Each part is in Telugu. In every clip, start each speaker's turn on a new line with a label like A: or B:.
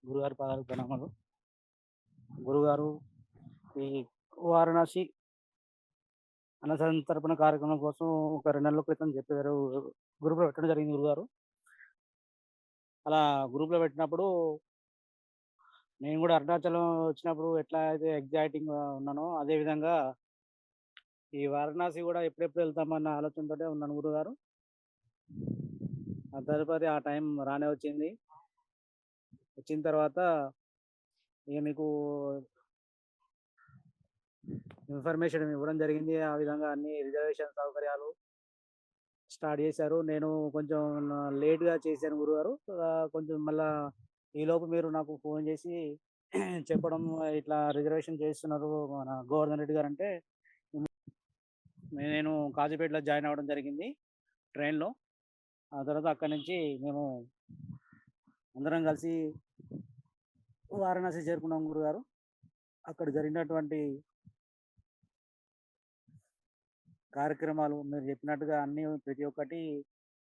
A: గురుగారి పాదాలకు ప్రణామాలు. గురుగారు ఈ వారణాసి అన్నసంతర్పణ కార్యక్రమం కోసం ఒక 2 నెలల క్రితం చెప్పారు. గ్రూప్‌లో పెట్టడం జరిగింది గురుగారు. అలా గ్రూప్‌లో పెట్టినప్పుడు నేను గూడా అరుణాచలం వచ్చినప్పుడు ఎట్లా అయితే ఎక్సైటింగ్‌గా ఉన్నానో, అదే విధంగా ఈ వారణాసి గూడా ఎప్పుడెప్పుడు వెళ్తామన్న ఆలోచనతోటే ఉన్నాను గురుగారు. ఆ తదుపరి ఆ టైం రానే వచ్చింది. వచ్చిన తర్వాత ఇగ మీకు ఇన్ఫర్మేషన్ ఇవ్వడం జరిగింది. ఆ విధంగా అన్ని రిజర్వేషన్ సౌకర్యాలు స్టార్ట్ చేశారు. నేను కొంచెం లేట్‌గా చేశాను గురుగారు. కొంచెం మళ్ళా ఈలోపు మీరు నాకు ఫోన్ చేసి చెప్పడం ఇట్లా రిజర్వేషన్ చేస్తున్నారు మన గోవర్ధన్ రెడ్డి గారంటే, నేను కాజీపేటలో జాయిన్ అవ్వడం జరిగింది ట్రైన్‌లో. ఆ తర్వాత అక్కడి నుంచి మేము అందరం కలిసి వారణాసి చేరుకున్నాం గురుగారు. అక్కడ జరిగినటువంటి కార్యక్రమాలు మీరు చెప్పినట్టుగా అన్నీ ప్రతి ఒక్కటి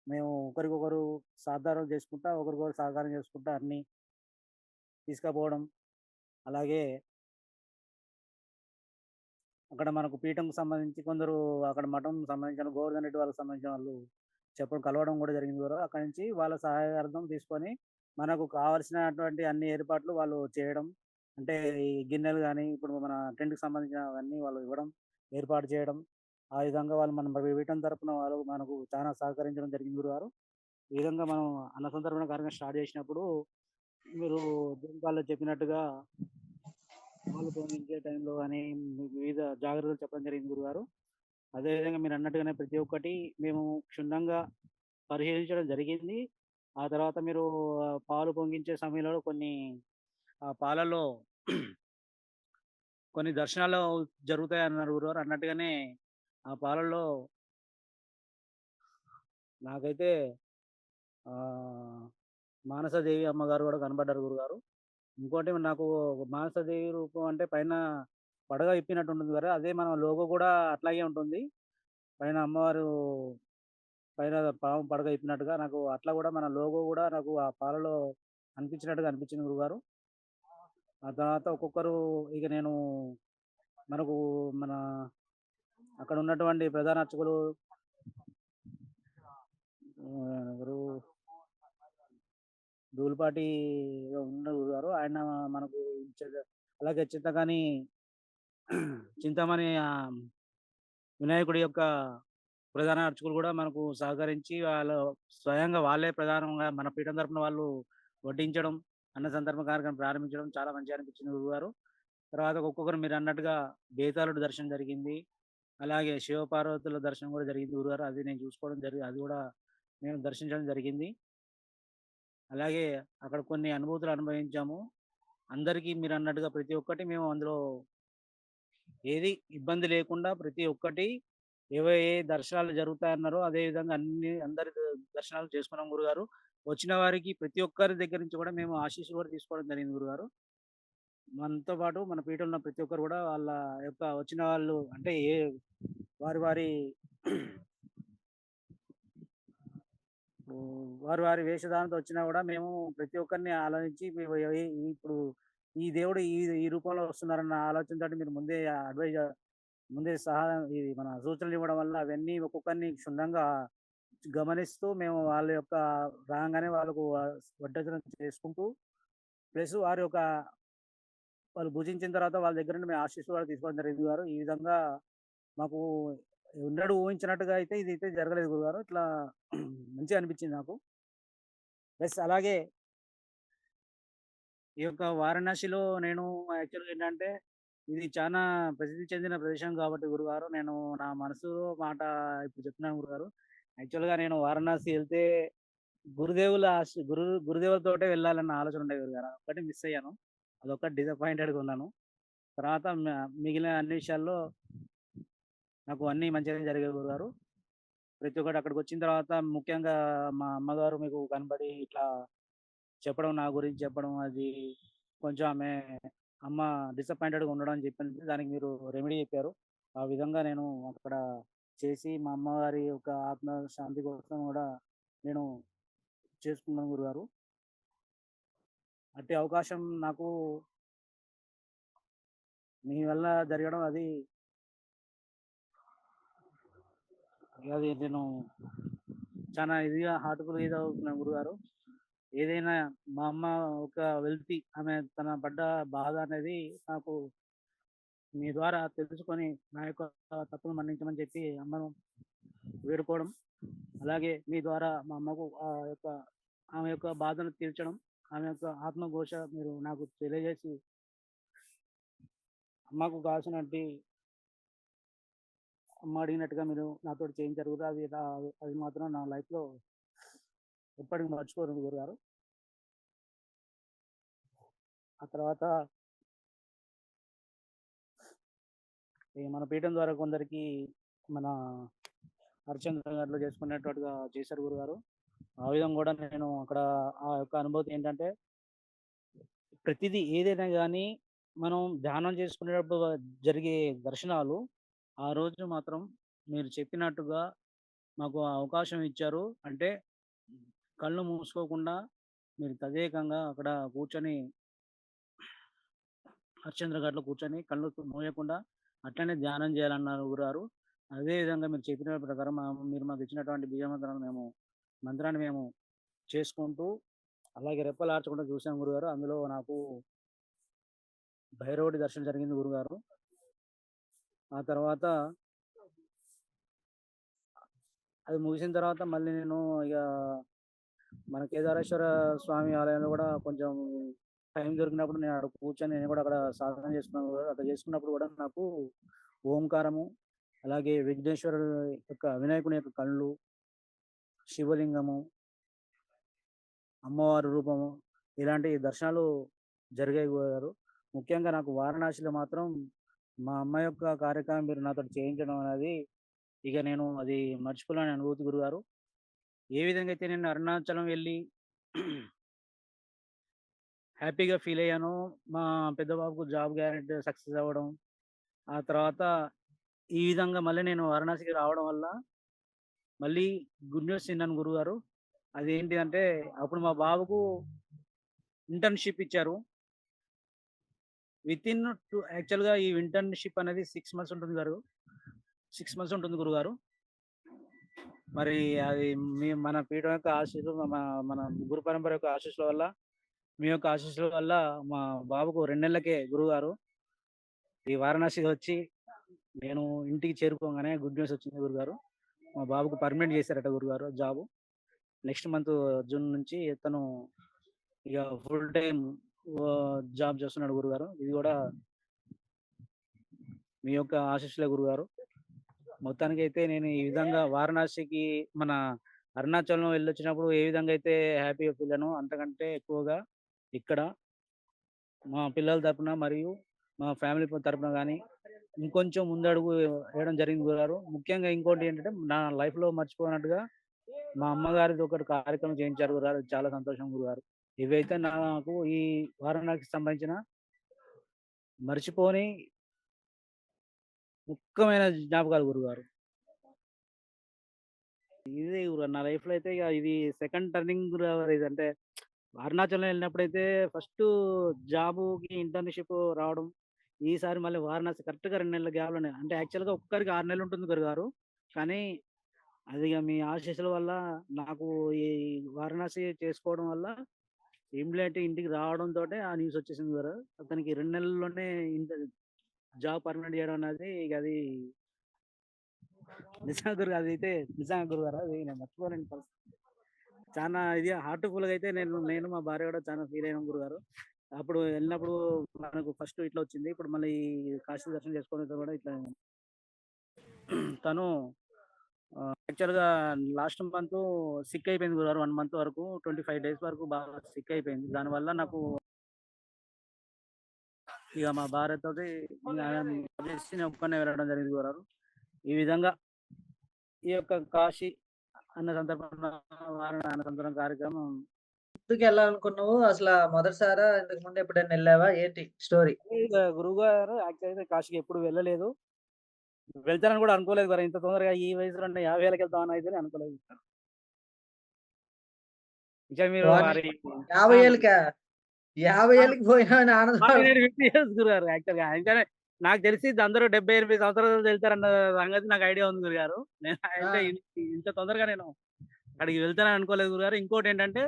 A: మేము ఒకరికొకరు సహకారం చేసుకుంటా, ఒకరికొకరు సహకారం చేసుకుంటా అన్నీ తీసుకపోవడం. అలాగే అక్కడ మనకు పీఠంకి సంబంధించి కొందరు అక్కడ మఠం సంబంధించిన గోవర్ధన్ రెడ్డి వాళ్ళకి సంబంధించిన వాళ్ళు కలవడం కూడా జరిగింది గురు. అక్కడి నుంచి వాళ్ళ సహాయార్థం తీసుకొని మనకు కావాల్సినటువంటి అన్ని ఏర్పాట్లు వాళ్ళు చేయడం. అంటే ఈ గిన్నెలు గానీ, ఇప్పుడు మన టెంట్‌కి సంబంధించినవన్నీ వాళ్ళు ఇవ్వడం, ఏర్పాటు చేయడం. ఆ విధంగా వాళ్ళు మన పీఠం తరపున వాళ్ళు మనకు చాలా సహకరించడం జరిగింది గురుగారు. ఈ విధంగా మనం అన్న సంతర్పణ కార్యక్రమం స్టార్ట్ చేసినప్పుడు మీరు దీపాల్లో చెప్పినట్టుగా పాలు పొంగించే టైంలో గానీ, వివిధ జాగ్రత్తలు చెప్పడం జరిగింది గురుగారు. అదేవిధంగా మీరన్నట్టుగానే ప్రతి ఒక్కటి మేము క్షుణ్ణంగా పరిశీలించడం జరిగింది. ఆ తర్వాత మీరు పాలు పొంగించే సమయంలో ఆ పాలలో కొన్ని దర్శనాలు జరుగుతాయన్నారు గురుగారు. అన్నట్టుగానే ఆ పాలల్లో నాకైతే ఆహ్, మానసదేవి అమ్మగారు గూడా కనపడ్డారు గురుగారు. ఇంకోటి నాకు మానసదేవి రూపం అంటే పైన పడగ విప్పినట్టు ఉంటుంది కదా! అదే మన లోగో గూడా అట్లాగే ఉంటుంది. పైన అమ్మవారు పైన పాము పడగ విప్పినట్టుగా నాకు అట్లా గూడా మన లోగో గూడా నాకు ఆ పాలలో అనిపించినట్టుగా అనిపించింది గురుగారు. ఆ తర్వాత ఒక్కొక్కరు ఇక నేను మనకు మన అక్కడ ఉన్నటువంటి ప్రధాన అర్చకులు ఎవరు ధూళిపాటి ఉన్నారు గురుగారు. ఆయన మనకు అలాగే చింతకాని చింతామణి వినాయకుడి యొక్క ప్రధాన అర్చకులు గూడా మనకు సహకరించి వాళ్ళు స్వయంగా వాళ్ళే ప్రధానంగా మన పీఠం తరపున వాళ్ళు వడ్డించడం, అన్న సంతర్పణ కార్యక్రమం ప్రారంభించడం చాలా మంచిగా అనిపించింది గురువుగారు. తర్వాత ఒక్కొక్కరు మీరన్నట్టుగా బేతాళుడి దర్శనం జరిగింది. అలాగే శివపార్వతుల దర్శనం గూడా జరిగింది గురువుగారు. అది నేను చూసుకోవడం అది గూడా మేము దర్శించడం జరిగింది. అలాగే అక్కడ కొన్ని అనుభూతులు అనుభవించాము. అందరికీ మీరన్నట్టుగా ప్రతి ఒక్కటి మేము అందులో ఏది ఇబ్బంది లేకుండా ప్రతి ఒక్కటి ఏ దర్శనాలు జరుగుతాయన్నారో అదే విధంగా అందరి దర్శనాలు చేసుకున్నాం గురుగారు. వచ్చిన వారికి ప్రతి ఒక్కరి దగ్గర నుంచి కూడా మేము ఆశీస్సులు కూడా తీసుకోవడం జరిగింది గురుగారు. మనతో పాటు మన పీఠంలో ఉన్న ప్రతి ఒక్కరు కూడా వాళ్ళ యొక్క వచ్చిన వాళ్ళు అంటే వారి వారి వారి వారి వేషధారణతో వచ్చినా కూడా మేము ప్రతి ఒక్కరిని ఆలోచించి మేము ఇప్పుడు ఈ దేవుడు ఈ రూపంలో వస్తున్నారన్న ఆలోచనతోటి మీరు ముందే ఇది మన సూచనలు ఇవ్వడం వల్ల అవన్నీ ఒక్కొక్కరిని క్షుణ్ణంగా గమనిస్తూ మేము వాళ్ళ యొక్క రాంగానే వాళ్ళకు వడ్డించడం చేసుకుంటూ ప్లస్ వాళ్ళు భుజించిన తర్వాత వాళ్ళ దగ్గర నుండి మేము ఆశీస్సులు కూడా తీసుకోవడం జరిగింది గురుగారు. ఈ విధంగా మాకు ఊహించినట్టుగా అయితే ఇదైతే జరగలేదు గురుగారు. ఇట్లా మంచిగా అనిపించింది నాకు. ప్లస్ అలాగే ఈ యొక్క వారణాసిలో నేను యాక్చువల్‌గా ఏంటంటే, ఇది చానా ప్రసిద్ధి చెందిన ప్రదేశం కాబట్టి గురుగారు, నేను నా మనసు మాట ఇప్పుడు చెప్తున్నాను గురుగారు. యాక్చువల్‌గా నేను వారణాసి ఎళ్తే గురుదేవులతోటే వెళ్ళాలన్న ఆలోచన ఉండే గురుగారు. అదొక్కటి మిస్ అయ్యాను. అదొక్కటి డిసప్పాయింటెడ్‌గా ఉన్నాను. తర్వాత మిగిలిన అన్ని విషయాల్లో నాకు అన్నీ మంచిగానే జరిగాయి గురుగారు. ప్రతి ఒక్కటి అక్కడికొచ్చిన తర్వాత ముఖ్యంగా మా అమ్మగారు మీకు కనపడి ఇట్లా చెప్పడం, నా గురించి చెప్పడం అది కొంచెం అమ్మ డిసప్పాయింటెడ్‌గా ఉండడం అని చెప్పింది. దానికి మీరు రెమెడీ చెప్పారు. ఆ విధంగా నేను అక్కడ చేసి మా అమ్మగారి యొక్క ఆత్మ శాంతి కోసం గూడా నేను చేసుకున్నాను గురుగారు. అట్టి అవకాశం నాకు మీ వల్ల జరగడం అది నేను చానా ఇదిగా హార్ట్‌ఫుల్‌గా ఇదవుతున్నాను గురుగారు. ఏదైనా మా అమ్మ ఒక వెల్తీ ఆమె తన పడ్డ బాధ అనేది నాకు మీ ద్వారా తెలుసుకొని నా యొక్క తప్పులు మన్నించమని చెప్పి అమ్మను వేడుకోవడం. అలాగే మీ ద్వారా మా అమ్మకు ఆమె యొక్క బాధను తీర్చడం, ఆమె యొక్క ఆత్మఘోష మీరు నాకు తెలియజేసి అమ్మకు కావాల్సినట్టి అమ్మ అడిగినట్టుగా మీరు నాతోటి చేయించారు గురు. అది మాత్రం నా లైఫ్‌లో ఎప్పటికి మర్చిపోను గురుగారు. ఆ తర్వాత ఈ మన పీఠం ద్వారా కొందరికి మన హరిశ్చంద్ర గారిలో చేసుకునేటట్టుగా చేశారు గురుగారు. ఆ విధంగా కూడా నేను అక్కడ ఆ యొక్క అనుభూతి ఏంటంటే, ప్రతిదీ ఏదైనా గానీ మనం ధ్యానం చేసుకునేటప్పుడు జరిగే దర్శనాలు, ఆ రోజు మాత్రం మీరు చెప్పినట్టుగా మాకు ఆ అవకాశం ఇచ్చారు. అంటే కళ్ళు మూసుకోకుండా మీరు తదేకంగా అక్కడ కూర్చొని హరిశ్చంద్ర ఘాట్‌లో కూర్చొని కళ్ళు మూయకుండా అట్లనే ధ్యానం చేయాలన్నారు గురుగారు. అదే విధంగా మీరు చెప్పిన ప్రకారం మీరు మాకు ఇచ్చినటువంటి మంత్రాన్ని మేము చేసుకుంటూ, అలాగే రెప్పలార్చకుండా చూసాం గురుగారు. అందులో నాకు భైరవుడి దర్శనం జరిగింది గురుగారు. ఆ తర్వాత అది ముగిసిన తర్వాత మళ్ళీ నేను ఇగ మన కేదారేశ్వర స్వామి ఆలయంలో గూడా కొంచెం టైం దొరికినప్పుడు నేను అక్కడ కూర్చొని నేను గూడా అక్కడ సాధన చేసుకున్నాను గూడా. అట్లా చేసుకున్నప్పుడు గూడా నాకు ఓంకారము, అలాగే విఘ్నేశ్వరుడు వినాయకుని యొక్క కళ్ళు, శివలింగము, అమ్మవారి రూపము ఇలాంటి దర్శనాలు జరిగాయి గురుగారు. ముఖ్యంగా నాకు వారణాసిలో మాత్రం మా అమ్మ యొక్క కార్యక్రమం మీరు నాతోటి చేయించడం అనేది ఇక నేను అది మర్చిపోలేని అనుభూతి గురుగారు. ఏ విధంగా అయితే నేను అరుణాచలం వెళ్ళి హ్యాపీగా ఫీల్ అయ్యానో, మా పెద్ద బాబుకు జాబ్ గ్యారంటీ సక్సెస్ అవ్వడం, ఆ తర్వాత ఈ విధంగా మళ్ళీ నేను వారణాసికి రావడం వల్ల మళ్ళీ గుడ్ న్యూస్ విన్నాను గురుగారు. అదేంటిదంటే అప్పుడు మా బాబుకు ఇంటర్న్‌షిప్ ఇచ్చారు. వితిన్ యాక్చువల్‌గా ఈ ఇంటర్న్‌షిప్ అనేది 6 మంత్స్ ఉంటుంది 6 మంత్స్ ఉంటుంది గురుగారు. మరి అది మన పీఠం యొక్క ఆశీస్సులు మన గురు పరంపర యొక్క ఆశీస్సుల వల్ల, మీ యొక్క ఆశీస్సుల వల్ల మా బాబుకు 2 నెలలకే గురువుగారు ఈ వారణాసి వచ్చి నేను ఇంటికి చేరుకోగానే గుడ్ న్యూస్ వచ్చింది గురుగారు. మా బాబుకు పర్మనెంట్ చేశారట గురుగారు జాబు. నెక్స్ట్ మంత్ జూన్ నుంచి తను ఇక ఫుల్ టైమ్ జాబ్ చేస్తున్నాడు గురుగారు. ఇది కూడా మీ యొక్క ఆశీస్సులే గురుగారు. మొత్తానికైతే నేను ఈ విధంగా వారణాసికి మన అరుణాచలం వెళ్ళొచ్చినప్పుడు ఏ విధంగా అయితే హ్యాపీగా ఫీల్ అయ్యానో, అంతకంటే ఎక్కువగా ఇక్కడ మా పిల్లల తరపున మరియు మా ఫ్యామిలీ తరపున గాని, ఇంకొంచెం ముందడుగు వేయడం జరిగింది గురుగారు. ముఖ్యంగా ఇంకోటి ఏంటంటే, నా లైఫ్‌లో మర్చిపోనట్టుగా మా అమ్మగారిది ఒకటి కార్యక్రమం చేయించారు గురుగారు. అది చాలా సంతోషం గురుగారు. ఇవైతే నాకు ఈ వారణాసికి సంబంధించిన మర్చిపోని ముఖ్యమైన జ్ఞాపకాలు గురుగారు. ఇదే గురు నా లైఫ్‌లో అయితే ఇగ ఇది సెకండ్ టర్నింగ్ గురు ఇదంటే అరుణాచలం వెళ్ళినప్పుడైతే ఫస్టు జాబుకి ఇంటర్న్‌షిప్ రావడం. ఈసారి మళ్ళీ వారణాసి కరెక్ట్‌గా 2 నెలల గ్యాప్‌లోనే అంటే యాక్చువల్‌గా ఒక్కొక్కరికి 6 నెలలు ఉంటుంది గురుగారు. కానీ అది ఇగ మీ ఆశీస్సుల వల్ల నాకు ఈ వారణాసి చేసుకోవడం వల్ల ఇమ్మీడియేట్ ఇంటికి రావడంతోటే ఆ న్యూస్ వచ్చేసింది గురు. అతనికి 2 నెలల్లోనే జాబ్ పర్మనెంట్ చేయడం అనేది ఇగ అది నిజంగా గురు అదైతే నిజంగా గురుగారు అది నేను మర్చిపోలేని పరిస్థితి. చానా ఇది హార్ట్‌ఫుల్‌గా అయితే నేను మా భార్య కూడా చానా ఫీల్ అయినాం గురుగారు. అప్పుడు ఎళ్ళినప్పుడు మనకు ఫస్ట్ ఇట్లా వచ్చింది. ఇప్పుడు మళ్ళీ కాశీ దర్శనం చేసుకోవడంతో కూడా ఇట్లా తను యాక్చువల్‌గా లాస్ట్ మంతు సిక్ అయిపోయింది గురుగారు. 1 మంత్ వరకు 25 డేస్ వరకు బాగా సిక్ అయిపోయింది. దానివల్ల నాకు ఇగ మా భార్యతోటి ఇగ చేసి నేను ఒక్కడినే వెళ్ళడం జరిగింది గురుగారు. ఈ విధంగా ఈ యొక్క కాశీ అన్న సందర్భంలో వారణ అన్న సందర్భం కార్యక్రమం
B: ఎందుకెళ్ళాలనుకున్నావు? మొదటిసారా? ఇంతకు ముందు ఎప్పుడైనా ఎళ్ళావా? ఏంటి స్టోరీ?
A: ఇక గురువుగారు యాక్చువల్‌గా కాశీకి ఎప్పుడు వెళ్ళలేదు. వెళ్తానని కూడా అనుకోలేదు మరి ఇంత తొందరగా ఈ వయసులోనే 50 ఏళ్ళకి వెళ్తామని అయితే అనుకోలేదు. ఇంకా మీరు
B: వారిని
A: వారి
B: 50
A: ఆ!
B: ఏళ్ళకా? 50
A: ఆ!
B: ఏళ్ళకి పోయినావని ఆనందపడ
A: 50 ఇయర్స్ గురుగారు యాక్చువల్‌గా. అందుకనే నాకు తెలిసి అందరూ 70, 8 సంవత్సరాలు వెళ్తారన్న సంగతి నాకు ఐడియా ఉంది గురుగారు. నేను
B: ఆ!
A: అంటే ఇంత తొందరగా నేను అక్కడికి వెళ్తానని అనుకోలేదు గురుగారు. ఇంకోటేంటంటే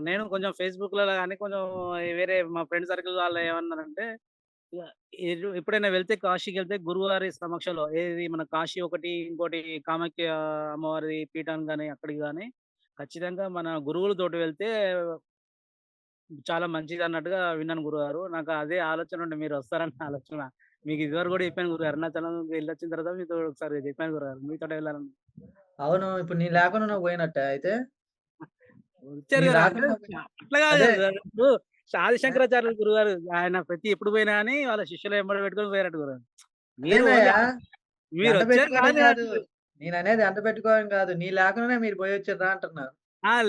A: నేను కొంచెం ఫేస్‌బుక్‌లలో గాని కొంచెం వేరే మా ఫ్రెండ్ సర్కిల్ వాళ్ళు ఏమన్నారంటే ఇగ ఎప్పుడైనా వెళ్తే కాశీకెళ్తే గురువుగారి సమక్షంలో ఏది మన కాశీ ఒకటి, ఇంకోటి కామాఖ్య అమ్మవారి పీఠానికి గాని, అక్కడికి గాని ఖచ్చితంగా మన గురువులతోటి వెళ్తే చాలా మంచిదన్నట్టుగా విన్నాను గురుగారు. నాకు అదే ఆలోచన ఉండే మీరొస్తారన్న ఆలోచన. మీకు ఇదివరకు గూడా చెప్పాను గురుగారు. అరుణాచలం వెళ్ళొచ్చిన తర్వాత మీతో ఒకసారి చెప్పాను గురుగారు. మీతోటే వెళ్ళాలని.
B: అవును. ఇప్పుడు నేను లేకుండా నువ్వు పోయినట్టా అయితే?
A: వచ్చారు
B: నేను
A: గదా! అంటే
B: రాకుండా పోయి
A: అట్లా గాదు
B: అదే.
A: గదా! ఇప్పుడు
B: ఆ!
A: ఆదిశంకరాచార్యులు గురుగారు ఆయన ఎప్పుడు పోయినా గాని వాళ్ళ శిష్యులు ఎమ్మడి పెట్టుకొని పోయారట గురుగారు. మీరు ఓన్లీ
B: అదేనయ్యా!
A: మీరొచ్చారు
B: ఎండబెట్టుకోవడం
A: కాదు
B: గాదు.
A: అంటున్నారు.
B: నేననేది ఎండబెట్టుకోవడం గాదు. నీ లేకుండానే మీరు పోయొచ్చిర్రా అంటున్నా.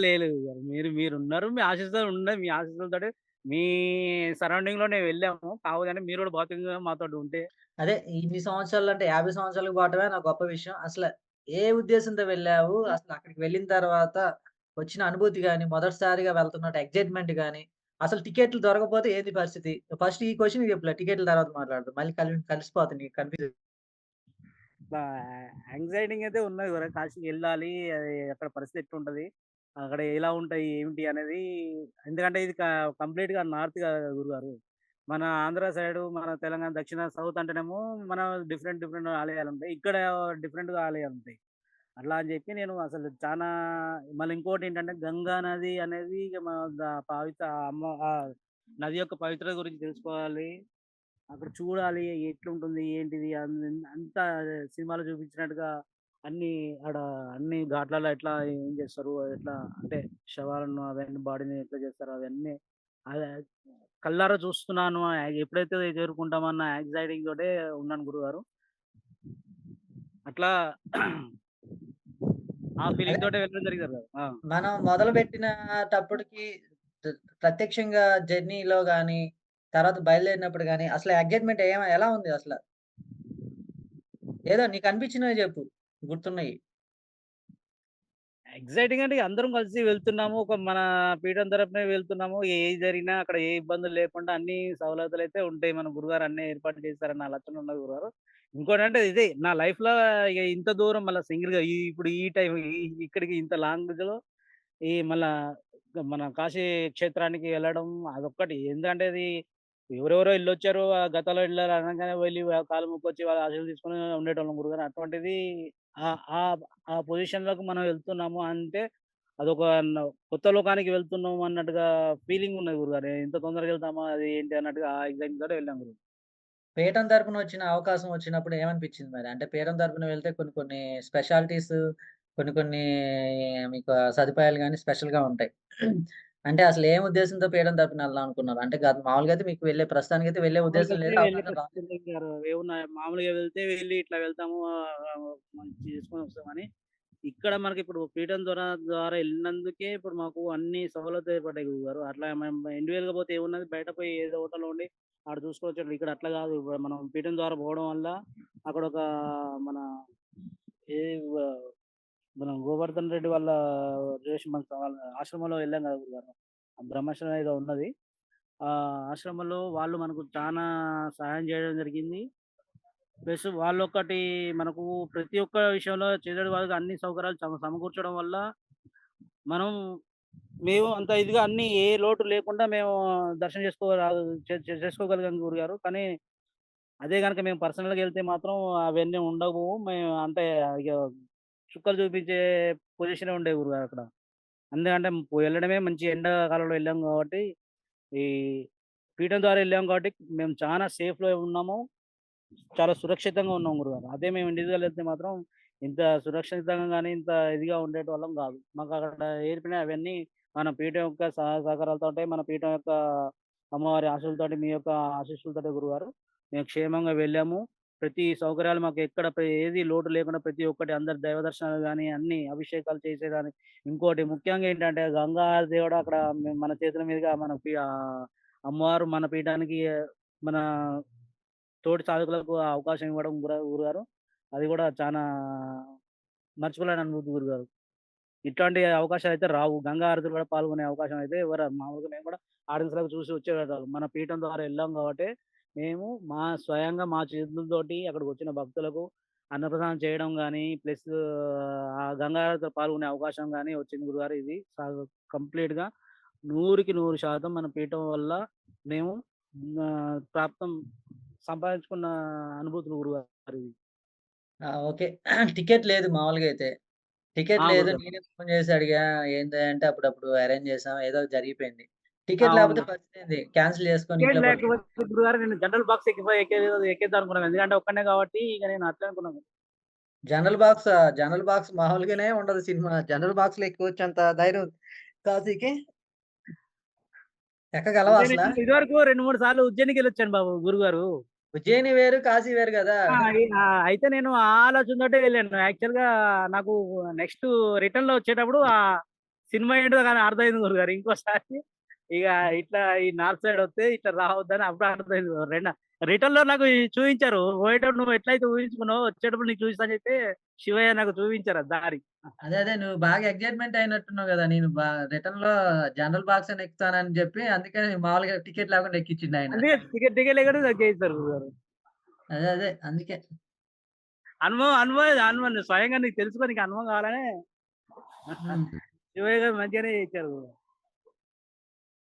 A: లేదు గురుగారు. మీరున్నారు. మీ ఆశీస్సులు ఉన్నాయి. మీ ఆశీస్సులతోటి మీ సరౌండింగ్‌లోనే వెళ్ళాము. కాకపోతే మీరు గూడా భౌతికంగా మాతోటి ఉంటే
B: అదే ఇన్ని సంవత్సరాలంటే 50 సంవత్సరాలకు పోవటమే నాకు గొప్ప విషయం. ఏ ఉద్దేశంతో వెళ్ళావు? అక్కడికి వెళ్ళిన తర్వాత వచ్చిన అనుభూతి గాని, మొదటిసారిగా వెళ్తున్నట్టు ఎక్సైట్‌మెంట్ గాని, అసలు టికెట్లు దొరకకపోతే ఏంది పరిస్థితి? ఫస్ట్ ఈ క్వెషన్ చెప్పులే టికెట్ల తర్వాత మాట్లాడదాం. మళ్ళీ కలిసిపోతాయి నీకు కన్‌ఫ్యూజ్
A: బా యాంక్సైటీ‌గా అయితే ఉన్నది గురు. కాశీకెళ్ళాలి. అది అక్కడ పరిస్థితి ఎట్లుంటది? అక్కడ ఎలా ఉంటాయి? ఏమిటి? అనేది ఎందుకంటే ఇది కంప్లీట్‌గా నార్త్ కదా గురుగారు. మన ఆంధ్ర సైడు, మన తెలంగాణ దక్షిణ, సౌత్ అంటేనేమో మన డిఫరెంట్ ఆలయాలుంటాయి. ఇక్కడ డిఫరెంట్‌గా ఆలయాలుంటాయి. అట్లా అని చెప్పి నేను అసలు చానా మళ్ళీ ఇంకోటేంటంటే గంగా నది అనేది ఇగ మన పవిత్ర నది యొక్క పవిత్రత గురించి తెలుసుకోవాలి. అక్కడ చూడాలి ఎట్లుంటుంది, ఏంటిది అంతా సినిమాలో చూపించినట్టుగా అన్నీ ఆడ అన్ని ఘాట్లలో ఎట్లా ఏం చేస్తారు, ఎట్లా అంటే శవాలను అవన్నీ బాడీని ఎట్లా చేస్తారు అవన్నీ అదే కళ్ళారా చూస్తున్నాను. ఎప్పుడైతే చేరుకుంటామన్న యాంక్సైటీ తోటే ఉన్నాను గురుగారు. అట్లా ఆ
B: అదే
A: ఫీలింగ్ తోటే వెళ్ళడం జరిగింది కదా!
B: మనం మొదలుపెట్టినటప్పటికి ప్రత్యక్షంగా జర్నీలో గాని, తర్వాత బయలుదేరినప్పుడు గాని, అసలు ఎక్సైట్‌మెంట్ ఎలా ఉంది అసల? ఏదో నీకనిపించినవి జెప్పు గుర్తున్నయి.
A: ఎక్సైటింగ్ అంటే అందరం కలిసి వెళ్తున్నాము. ఒక మన పీఠం తరపునే వెళ్తున్నాము. ఏది జరిగినా అక్కడ ఏ ఇబ్బందులు లేకుండా అన్ని సౌలతులైతే ఉంటాయి. మన గురుగారు అన్నీ ఏర్పాటు చేశారన్న ఆలోచన ఉన్నది గురుగారు. ఇంకోటంటే ఇదే నా లైఫ్‌లో ఇగ ఇంత దూరం మళ్ళా సింగిల్‌గా ఇప్పుడు ఈ టైం ఇక్కడికి ఇంత లాంగ్‌లో మళ్ళా మన కాశీ క్షేత్రానికి వెళ్ళడం అదొక్కటి. ఎందుకంటే అది ఎవరెవరో ఎళ్ళొచ్చారు. గతంలో ఎళ్లారు అనంగానే వెళ్లి కాళ్ళు మొక్కొచ్చి వాళ్ళ ఆశీస్సులు తీసుకొని ఉండేటోళ్ళం గురుగారు. అటువంటిది ఆహ్, ఆహ్, ఆ పొజిషన్‌లోకి మనం వెళ్తున్నాము అంటే అదొక కొత్త లోకానికి వెళ్తున్నాము అన్నట్టుగా ఫీలింగ్ ఉన్నది గురుగారు. ఇంత తొందరగా వెళ్తామా అది ఏంటి అన్నట్టుగా ఆ ఎక్సైట్‌మెంట్ తోటే వెళ్ళాం గురు.
B: పీఠం తరపున వచ్చిన అవకాశం వచ్చినప్పుడు ఏమనిపించింది మరి? అంటే పీఠం తరపున వెళ్తే కొన్ని కొన్ని స్పెషాలిటీస్ కొన్ని కొన్ని మీకు సదుపాయాలు గాని స్పెషల్‌గా ఉంటాయి. అంటే అసలు ఏం ఉద్దేశంతో పీఠం తరపున వెళ్దాం అనుకున్నారు? అంటే మామూలుగా అయితే మీకు ప్రస్తుతానికైతే వెళ్ళే
A: మామూలుగా
B: ఉద్దేశం
A: అయితే
B: లేదు.
A: వెళ్లి
B: అవకాశం
A: ఏమున్నా మామూలుగా వెళ్తే వెళ్లి ఇట్లా వెళ్తాము మంచిగా చేసుకొని వస్తామని. ఇక్కడ మనకిప్పుడు పీఠం ద్వారా ఎళ్ళినందుకే ఇప్పుడు మాకు అన్ని సౌలతులు ఏర్పడ్డాయి గురువుగారు. అట్లా మేము ఇండివిడ్యువల్‌గా పోతే ఏమున్నది బయట పోయి ఏదో హోటల్‌లో ఉండి ఆడ చూసుకోవచ్చు. ఇక్కడ అట్లా గాదు. ఇప్పుడు మనం పీఠం ద్వారా పోవడం వల్ల అక్కడొక మన ఏ వ మనం గోవర్ధన్ రెడ్డి వాళ్ళ రిలేషన్ వాళ్ళ ఆశ్రమంలో వెళ్ళాం గదా గురుగారు. ఆ బ్రహ్మాశ్రమం ఏదో ఉన్నది. ఆ ఆశ్రమంలో వాళ్ళు మనకు చానా సహాయం చేయడం జరిగింది. ప్లస్ వాళ్ళొకటి మనకు ప్రతి ఒక్క విషయంలో చేదోడు వాదోడుగా అన్ని సౌకర్యాలు సమకూర్చడం వల్ల మనం మేము అంత ఇదిగా అన్నీ ఏ లోటు లేకుండా మేము దర్శనం చేసుకోగలిగాం గురుగారు. కానీ అదే గనుక మేము పర్సనల్‌గా ఎళ్తే మాత్రం అవన్నీ ఉండవు. మేము అంటే ఇగ చుక్కలు చూపించే పొజిషనే ఉండే గురుగారు అక్కడ. ఎందుకంటే వెళ్ళడమే మంచి ఎండాకాలంలో వెళ్ళాం కాబట్టి, ఈ పీఠం ద్వారా వెళ్ళాం కాబట్టి మేము చానా సేఫ్‌లో ఉన్నాము. చాలా సురక్షితంగా ఉన్నాం గురుగారు. అదే మేము ఇండివిడ్యువల్ ఎళ్తే మాత్రం ఇంత సురక్షితంగా గాని, ఇంత ఇదిగా ఉండేటోళ్ళం గాదు. మాకక్కడ ఏర్పినయి అవన్నీ మన పీఠం యొక్క సహాయ సహకారాలతోటే, మన పీఠం యొక్క అమ్మవారి ఆశీస్సులతోటి, మీ యొక్క ఆశీస్సులతోటే గురుగారు మేము క్షేమంగా వెళ్ళాము. ప్రతి సౌకర్యాలు మాకు ఎక్కడ ఏది లోటు లేకుండా ప్రతి ఒక్కటి అందరి దైవ దర్శనాలు గాని, అన్ని అభిషేకాలు చేసేదాన్ని. ఇంకోటి ముఖ్యంగా ఏంటంటే గంగా దేవుడు అక్కడ మన చేతుల మీదుగా అమ్మవారు మన పీఠానికి మన తోటి సాధకులకు ఆ అవకాశం ఇవ్వడం గురుగారు. అది గూడా చానా మర్చిపోలేని అనుభూతి గురుగారు. ఇట్లాంటి అవకాశాలయితే రావు. గంగా హారతిలో కూడా పాల్గొనే అవకాశం అయితే మామూలుగా మేము కూడా ఆడియన్స్‌లాగా చూసి వచ్చేవాళ్ళం. మన పీఠం ద్వారా ఎళ్ళాం కాబట్టి, మేము స్వయంగా మా చేతులతోటి అక్కడికొచ్చిన భక్తులకు అన్నప్రసాదం చేయడం గానీ, ప్లస్ ఆ గంగా హారతిలో పాల్గొనే అవకాశం గానీ వచ్చింది గురుగారు. ఇది కంప్లీట్‌గా 100కి 100% మన పీఠం వల్ల మేము ప్రాప్తం సంపాదించుకున్న అనుభూతులు గురుగారు ఇవి.
B: ఆ! ఓకే. టికెట్ లేదు మామూలుగా అయితే. టికెట్ లేదు.
A: గురుగారు.
B: నేనే ఫోన్ చేసి అడిగా. ఏంది అంటే అప్పుడప్పుడు అరేంజ్ చేసాం. ఏదో జరిగిపోయింది. టికెట్
A: అవును.
B: లేకపోతే పరిస్థితేంది? క్యాన్సెల్ చేసుకొని
A: టికెట్
B: ఇంట్లో పడుకున్నా.
A: లేకపోతే గురుగారు నేను జనరల్ బాక్స్ ఎక్కేద్దాం అనుకున్నాను. ఎందుకంటే ఒక్కడినే కాబట్టి ఇక నేను అట్లే అనుకున్నాను.
B: జనరల్ బాక్స్ మామూలుగానే ఉండదు సినిమా. జనరల్ బాక్స్‌లో ఎక్కొచ్చేంత ధైర్యం కాశీకి ఎక్కగలవా
A: అంటే
B: అసల?
A: నేను ఇదివరకు 2, 3 సార్లు ఉజ్జయినికెళ్ళొచ్చాను గురుగారు.
B: ఉజ్జయిని వేరు, కాశీ వేరు గదా!
A: అయితే నేను ఆ ఆలోచనతోటే వెళ్ళాను. యాక్చువల్‌గా నాకు నెక్స్ట్ రిటర్న్‌లో వచ్చేటప్పుడు సినిమా ఏంటో కానీ అర్థమైంది గురుగారు. ఇంకోసారి ఇగ ఇట్లా ఈ నార్త్ సైడ్ వస్తే ఇట్లా రావద్దని అప్పుడు అర్థమైంది. రిటర్న్‌లో నాకు చూయించారు. పోయేటప్పుడు నువ్వు ఎట్లయితే ఊహించుకున్నావో వచ్చేటప్పుడు నీకు చూపిస్తా అని చెప్పి శివయ్య నాకు చూపించారు ఆ దారి.
B: అదే నువ్వు బాగా ఎక్సైట్‌మెంట్ అయినట్టున్నావు గదా! నేను రిటర్న్‌లో జనరల్ బాక్స్ అని ఎక్కుతానని జెప్పి అందుకని మామూలుగా టికెట్ లేకుండా ఎక్కిచ్చిండాయన.
A: అందుకే టికెట్ లేకుండా నాకు చేయిస్తారు గురుగారు.
B: అందుకే.
A: అనుభవం స్వయంగా నీకు తెలుసుకో నీకు అనుభవం కావాలనే
B: హ్మ్.
A: శివయ్య గారు మంచిగానే చేయించారు.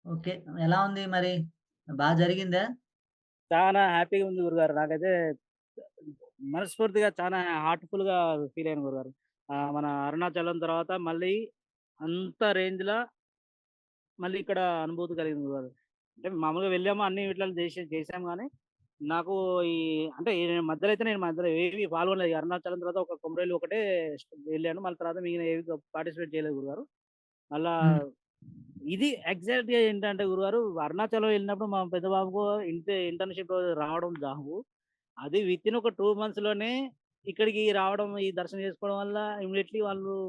B: ఓకే. ఎలా ఉంది మరి? బా జరిగిందా?
A: చాలా హ్యాపీగా ఉంది గురుగారు. నాకైతే మనస్ఫూర్తిగా చానా హార్ట్‌ఫుల్‌గా ఫీల్ అయ్యాను గురుగారు. మన అరుణాచలం తర్వాత మళ్ళీ అంత రేంజ్‌ల మళ్ళీ ఇక్కడ అనుభూతి కలిగింది గురుగారు. అంటే మామూలుగా వెళ్ళాము అన్ని వీట్లలో చేసాం గానీ, నాకు ఈ అంటే నేను మధ్యలో ఏవి పాల్గొనలేదు. ఈ అరుణాచలం తర్వాత ఒక కొమరైలు ఒకటే వెళ్ళాను. మళ్ళీ తర్వాత మిగిలిన ఏవి పార్టిసిపేట్ చేయలేదు గురుగారు. మళ్ళా
B: హ్మ్.
A: ఇది ఎగ్జాక్ట్‌గా ఏంటంటే గురుగారు అరుణాచలం వెళ్ళినప్పుడు మా పెద్ద బాబుకు ఇంటర్న్‌షిప్ రావడం జాబు. అది వితిన్ ఒక 2 మంత్స్‌లోనే ఇక్కడికి రావడం, ఈ దర్శనం చేసుకోవడం వల్ల ఇమ్మీడియేట్‌లీ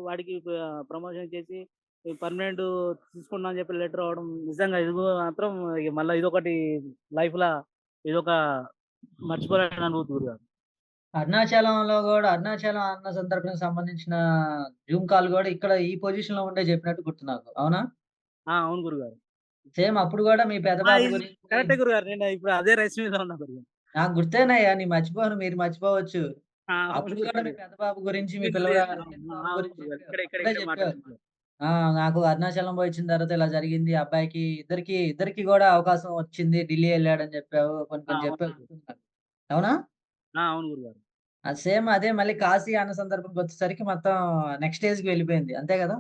A: వాడికి ప్రమోషన్ చేసి పర్మనెంట్ తీసుకుంటున్నా అని చెప్పి లెటర్ రావడం నిజంగా ఇది మాత్రం ఇగ మళ్ళా ఇదొకటి లైఫ్‌ల ఇదొక మర్చిపోలేని అనుభూతి గురుగారు.
B: అరుణాచలం అన్న సందర్భానికి సంబంధించిన జూమ్ కాల్ గూడా ఇక్కడ ఈ పొజిషన్‌లో ఉండే జెప్పినట్టు గుర్తు నాకు. అవునా?
A: అవును గురుగారు.
B: సేమ్ అప్పుడు గూడా మీ పెద్ద బాబు
A: ఇది
B: గురించి
A: కరెక్టే గురుగారు. నేను ఇప్పుడు అదే రైస్ మీద ఉన్నా గురుగారు.
B: నాకు గుర్తేనయ్యా. నేను మర్చిపోను. మీరు మర్చిపోవచ్చు.
A: అవును
B: అప్పుడు గూడా మీ
A: గురుగారు.
B: పెద్ద బాబు గురించి, మీ
A: లేదు లేదు.
B: చిన్న
A: అవును.
B: బాబు
A: అవును
B: గురించి
A: గురుగారు.
B: చెప్పావు.
A: ఇక్కడే
B: అప్పుడే
A: ఇక్కడే
B: చెప్పావు.
A: మాట్లాడాను.
B: నాకు అరుణాచలం పోయొచ్చిన తర్వాత ఇలా జరిగింది. అబ్బాయికి ఇద్దరికి గూడా అవకాశం వచ్చింది. ఢిల్లీ ఎళ్ళాడని జెప్పావు. కొన్ని కొన్ని
A: అవును
B: జెప్పావు
A: గురుగారు.
B: గుర్తుంది నాకు. అవునా?
A: అవును గురుగారు.
B: అది సేమ్ అదే మళ్ళీ కాశీ అన్న సందర్భంకొచ్చేసరికి మొత్తం నెక్స్ట్ స్టేజ్‌కి వెళ్ళిపోయింది. అంతే గదా!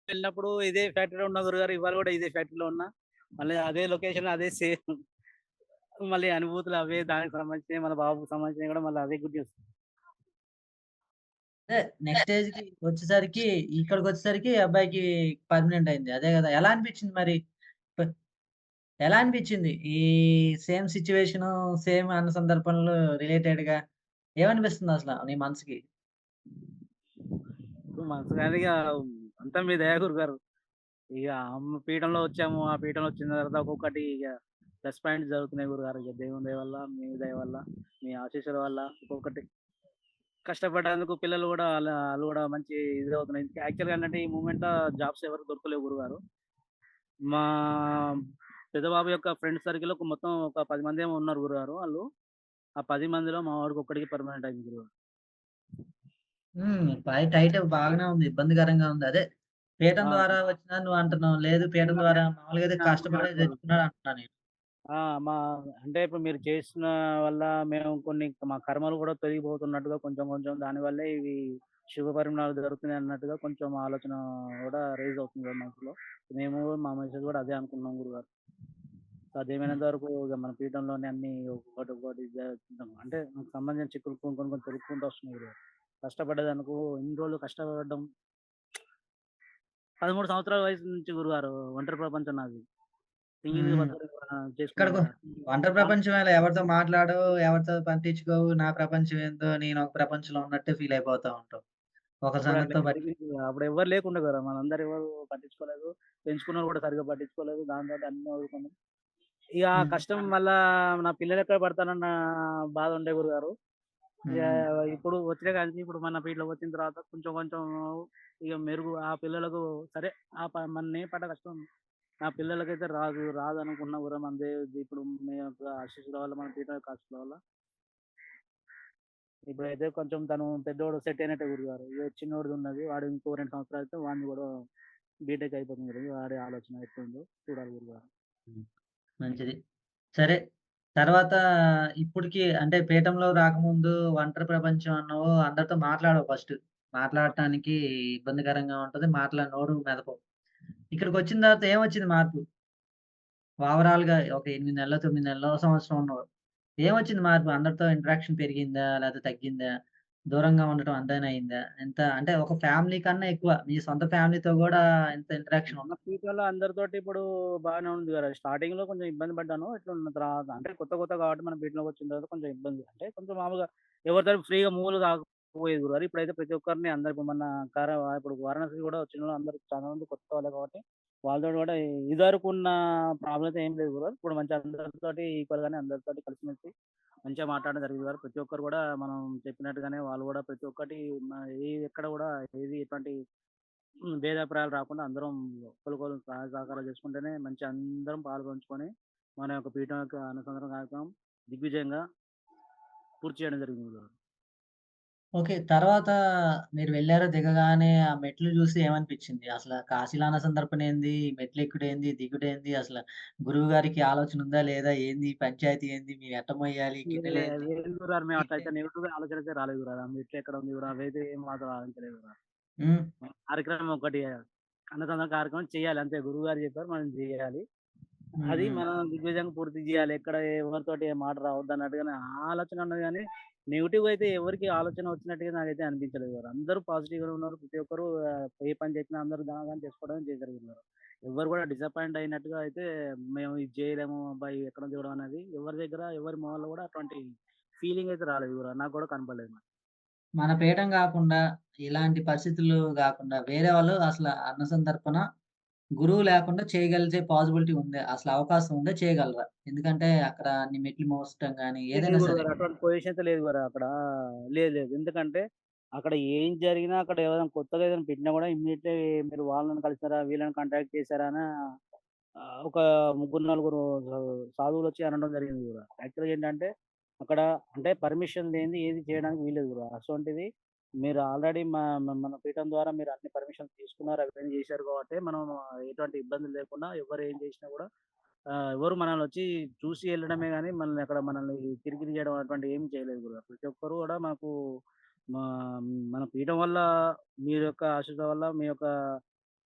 A: వెళ్ళినప్పుడు ఇదే ఫ్యాక్టరీలో ఉన్నా గురుగారు. ఇవాళ గూడా ఇదే ఫ్యాక్టరీలో ఉన్నా. మళ్ళీ అదే లొకేషన్ అదే సేమ్. మళ్ళీ అనుభూతులు అవే దానికి సంబంధించినయి. మన బాబుకి సంబంధించినయి గూడా మళ్ళీ అవే గుర్తు చేస్తున్నాయి.
B: అదే నెక్స్ట్ స్టేజ్‌కి వచ్చేసరికి ఇక్కడికొచ్చేసరికి అబ్బాయికి పర్మనెంట్ అయింది. అదే గదా! ఎలా అనిపించింది మరి? ప ఎలా అనిపించింది? ఈ సేమ్ సిట్యుయేషను, సేమ్ అన్న సందర్భంలో రిలేటెడ్‌గా ఏమనిపిస్తుందసల నీ మనసుకి?
A: మనసుగాని ఇగ అంతా మీ దయ గురుగారు. ఇగ అమ్మ పీఠంలో వచ్చాము. ఆ పీఠంలో వచ్చిన తర్వాత ఒక్కొక్కటి ఇగ ప్లస్ పాయింట్స్ జరుగుతున్నాయి గురుగారు. ఇగ దేవుని దయ వల్ల, మీ దయ వల్ల, మీ ఆశీస్సుల వల్ల ఒక్కొక్కటి కష్టపడ్డందుకు పిల్లలు గూడా ఆళ్ళు గూడా మంచి ఇదవుతున్నాయి. యాక్చువల్‌గా ఏంటంటే ఈ మూవ్‌మెంట్‌లో జాబ్స్ ఎవరికీ దొరకలేవు గురుగారు. మా పెద్ద బాబు యొక్క ఫ్రెండ్ సర్కిల్‌లో మొత్తం ఒక 10 మందేమో ఉన్నారు గురుగారు ఆళ్ళు. ఆ 10 మందిలో మా వాడికి ఒక్కడికి పర్మనెంట్ అయింది గురుగారు.
B: టైట్ బాగానే ఉంది. ఇబ్బందికరంగా ఉంది. అదే పీఠం
A: ఆ!
B: ద్వారా వచ్చిందని నువ్వు అంటున్నావు. లేదు పీఠం ద్వారా మామూలుగా అయితే కష్టపడే
A: ఆ!
B: తెచ్చుకున్నాడు అంటున్నా నేను.
A: ఆ! మా అంటే ఇప్పుడు మీరు చేసిన వల్ల మేము కొన్ని మా కర్మలు కూడా తొలగిపోతున్నట్టుగా కొంచెం కొంచెం దానివల్లే ఇవి శుభ పరిణామాలు జరుగుతున్నాయి అన్నట్టుగా కొంచెం ఆలోచన కూడా రైజ్ అవుతుంది కదా మనసులో. మేము మా మిసెస్ కూడా అదే అనుకున్నాం గురుగారు.
B: హ్మ్.
A: సాధ్యమైనంత వరకు ఇగ మన పీఠంలోనే అన్నీ ఒక్కొక్కటి ఒక్కొక్కటి అంటే మనకు సంబంధించిన చిక్కులు కొన్ని కొన్ని తొలుక్కుంటూ వస్తున్నాయి గురుగారు. కష్టపడ్డదనుకో ఇన్ని రోజులు కష్టపడడం 13 సంవత్సరాల వయసు నుంచి గురుగారు ఒంటరి ప్రపంచం నాది. సింగిల్‌గా
B: హ్మ్.
A: బతకడం
B: ఇక్కడకు
A: చేసుకున్నాం.
B: ఒంటరి ప్రపంచమేలే. ఎవరితో మాట్లాడవు, ఎవరితో పట్టించుకోవు. నా ప్రపంచం ఏందో నేను ఒక ప్రపంచంలో ఉన్నట్టే ఫీల్ అయిపోతా ఉంటావు. ఒకరి
A: అప్పుడు అట్లా
B: సంగతితో
A: జరిగింది. అప్పుడు ఎవ్వరు లేకుండే కదా! మనందరూ ఎవరు పట్టించుకోలేదు. పెంచుకున్నోళ్ళు కూడా సరిగ్గా పట్టించుకోలేదు. దాంతోటి అన్నీ వదులుకున్నాం. ఇక ఆ
B: హ్మ్.
A: కష్టం మళ్ళా నా పిల్లలెక్కడ పడతానన్న బాధ ఉండే గురుగారు. ఇక
B: హ్మ్.
A: ఇప్పుడు వచ్చిన కాంచి ఇప్పుడు మన ఫీల్డ్‌లోకి వచ్చిన తర్వాత కొంచెం కొంచెం ఇక మెరుగు ఆ పిల్లలకు సరే మననేం పడ్డ కష్టం నా పిల్లలకైతే రాదనుకున్నా కూడా మన ఇప్పుడు మీ యొక్క ఆశీస్సుల వల్ల మన పీఠ యొక్క ఆశీస్సుల వల్ల ఇప్పుడైతే కొంచెం తను పెద్దోడు సెట్ అయినట్టే గురుగారు. ఇక చిన్నోడిది ఉన్నది. వాడు ఇంకో 2 సంవత్సరాలైతే వాడిని కూడా బీటెక్ అయిపోతుంది గురువు. వాడి ఆలోచన ఎట్లుందో చూడాలి గురుగారు.
B: హ్మ్. మంచిది. సరే. తర్వాత ఇప్పటికి అంటే పీఠంలో రాకముందు ఒంటరి ప్రపంచం అన్నావు. అందరితో మాట్లాడవు ఫస్ట్. మాట్లాడటానికి ఇబ్బందికరంగా ఉంటది. నోరు మెదపవు. ఇక్కడికొచ్చిన తర్వాత ఏమొచ్చింది మార్పు? ఓవరాల్‌గా ఒక 8 నెల్లో, 9 నెల్లో, సంవత్సరం ఉన్నావు. ఏమొచ్చింది మార్పు? అందరితో ఇంటరాక్షన్ పెరిగిందా? లేకపోతే తగ్గిందా? దూరంగా ఉండటం అంతేనా అయిందా? ఎంత అంటే ఒక ఫ్యామిలీ కన్నా ఎక్కువ మీ సొంత ఫ్యామిలీతో గూడా ఇంత ఇంటరాక్షన్
A: మన
B: ఉందా?
A: ఫ్యూచర్‌లో అందరితోటి ఇప్పుడు బాగానే ఉంది కదా! స్టార్టింగ్‌లో కొంచెం ఇబ్బంది పడ్డాను. ఇట్లున్న తర్వాత అంటే కొత్త కాబట్టి మనం ఫీల్డ్‌లోకి వచ్చిన తర్వాత కొంచెం ఇబ్బంది. అంటే కొంచెం మామూలుగా ఎవరితో ఫ్రీగా మూవ్‌లు కాకపోయేది గురుగారు. ఇప్పుడైతే ప్రతి ఒక్కరిని అందరు ఇప్పుడు మన ఇప్పుడు వారణాసి కూడా వచ్చినోళ్ళు అందరూ చాలా మంది కొత్త వాళ్ళే కాబట్టి వాళ్ళతోటి కూడా ఇదివరకున్న ప్రాబ్లమ్ అయితే ఏం లేదు గురుగారు. ఇప్పుడు మంచిగా అందరితోటి ఈక్వల్‌గానే అందరితోటి కలిసిమెలిసి మంచిగా మాట్లాడడం జరిగింది గురుగారు. ప్రతి ఒక్కరు కూడా మనం చెప్పినట్టుగానే వాళ్ళు కూడా ప్రతి ఒక్కటి ఎక్కడ కూడా ఏది ఎటువంటి భేదాభిప్రాయాలు రాకుండా అందరం ఒకళ్ళకొకళ్ళు సహాయ సహకారాలు చేసుకుంటేనే మంచి అందరం పాలుపంచుకొని మన యొక్క పీఠం యొక్క అనుసంధాన కార్యక్రమం దిగ్విజయంగా పూర్తి చేయడం జరిగింది గురుగారు.
B: ఓకే. తర్వాత మీరు వెళ్లారు. దిగగానే ఆ మెట్లు చూసి ఏమనిపించింది? అసల కాశీలో సందర్భనేంది? మెట్లెక్కుడేంది? దిగుడేంది? అసల గురువు గారికి ఆలోచన ఉందా? లేదా? ఏంది? ఈ పంచాయతీ ఏంది? మేము ఎట్ట మొయ్యాలి? గిన్నెలేంది?
A: లేదు గురుగారు మేము
B: ఏంటి?
A: అట్లయితే నెగెటివ్‌గా ఆలోచన అయితే రాలేదు గురుగారు. ఆ మెట్లు ఎక్కడ ఉంది కూడా అవైతే ఏం మాత్రం ఆలోచించలేదు గురుగారు.
B: హ్మ్.
A: కార్యక్రమం ఒకటి అన్నసందర్భ కార్యక్రమం చేయాలి అంతే గురువుగారు చెప్పారు మనం చేయాలి.
B: హ్మ్.
A: అది
B: హ్మ్.
A: మనం దిగ్విజయంగా పూర్తి చేయాలి. ఎక్కడ ఎవరితోటి ఏ మాట రావద్దన్నట్టుగానే ఆలోచన ఉన్నది గానీ, నెగెటివ్‌గా అయితే ఎవరికీ ఆలోచన వచ్చినట్టుగా నాకైతే అనిపించలేదు గారు. అందరూ పాజిటివ్‌గానే ఉన్నారు. ప్రతి ఒక్కరు ఏ పని చెప్పినా అందరూ ధనాధన చేసుకోవడం చేశారు. ఎవ్వరు కూడా డిసప్పాయింట్ అయినట్టుగా అయితే మేము ఇది చేయలేము, అబ్బా! ఇది ఎక్కడ దిగడం అనేది ఎవరి దగ్గర ఎవరి మొహాల్లో కూడా అటువంటి ఫీలింగ్ అయితే రాలేదు గురు. నాకు కూడా కనపడలేదు మరి.
B: మన పీఠం గాకుండా, ఇలాంటి పరిస్థితులు గాకుండా వేరే వాళ్ళు అసల అన్న సంతర్పణ గురువు లేకుండా చేయగలిగే పాజిబిలిటీ ఉందా? అసలు అవకాశం ఉందా? చేయగలరా? ఎందుకంటే అక్కడ అన్ని మెట్లు మోసటం గాని,
A: లేదు
B: ఏదైనా సరే.
A: గురుగారు. అటువంటి పొజిషన్ అయితే లేదు గురు అక్కడ. లేదు. ఎందుకంటే అక్కడ ఏం జరిగినా అక్కడ ఎవరైనా కొత్తగా ఏదైనా పెట్టినా కూడా ఇమ్మీడియేట్‌లీ మీరు వాళ్ళని కలిసారా? వీళ్ళని కాంటాక్ట్ చేసారా? అని ఒక ముగ్గురు, నలుగురు సాధువులొచ్చి అనడం జరిగింది గురు. యాక్చువల్‌గా ఏంటంటే అక్కడ అంటే పర్మిషన్ లేనిది ఏది చేయడానికి వీల్లేదు గురు. అసొంటిది మీరు ఆల్రెడీ మన పీఠం ద్వారా మీరు అన్ని పర్మిషన్స్ తీసుకున్నారు. అవన్నీ చేశారు కాబట్టి మనం ఎటువంటి ఇబ్బందులు లేకుండా ఎవరు ఏం చేసినా కూడా ఎవరు మనల్నొచ్చి చూసి ఎళ్ళడమే గానీ, మనల్ని కిరికిరి చేయడం అటువంటివి ఏమి చేయలేదు గురు. ప్రతి ఒక్కరు గూడా మాకు మా మన పీఠం వల్ల మీరు యొక్క ఆశీస్సుల వల్ల, మీ యొక్క